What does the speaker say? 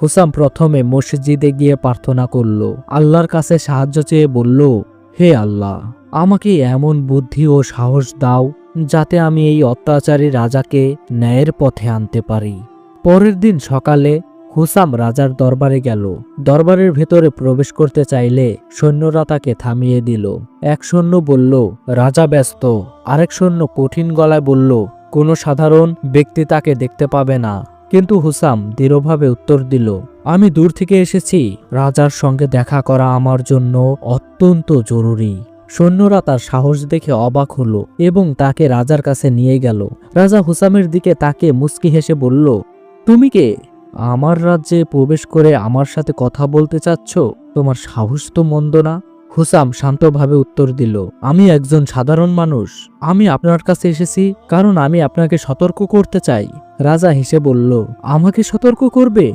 Husam প্রথমে মসজিদে গিয়ে প্রার্থনা করল, আল্লাহর কাছে সাহায্য চেয়ে বলল, হে আল্লাহ, আমাকে এমন বুদ্ধি ও সাহস দাও যাতে আমি এই অত্যাচারী রাজাকে ন্যায়ের পথে আনতে পারি। পরের দিন সকালে হুসাম রাজার দরবারে গেল। দরবারের ভেতরে প্রবেশ করতে চাইলে সৈন্যরা তাকে থামিয়ে দিল। এক সৈন্য বলল, রাজা ব্যস্ত। আরেক সৈন্য কঠিন গলায় বলল, কোনো সাধারণ ব্যক্তি তাকে দেখতে পাবে না। কিন্তু হুসাম দৃঢ়ভাবে উত্তর দিল, আমি দূর থেকে এসেছি, রাজার সঙ্গে দেখা করা আমার জন্য অত্যন্ত জরুরি। সৈন্যরা তার সাহস দেখে অবাক হলো এবং তাকে রাজার কাছে নিয়ে গেল। রাজা হুসামের দিকে তাকে মুচকি হেসে বলল, তুমি কে? আমার রাজ্যে প্রবেশ করে আমার সাথে কথা বলতে চাচ্ছ? তোমার সাহস তো মন্দ না। হুসাম শান্তভাবে উত্তর দিল, আমি একজন সাধারণ মানুষ। আমি আপনার কাছে এসেছি কারণ আমি আপনাকে সতর্ক করতে চাই। রাজা হেসে বলল, আমাকে সতর্ক করবে?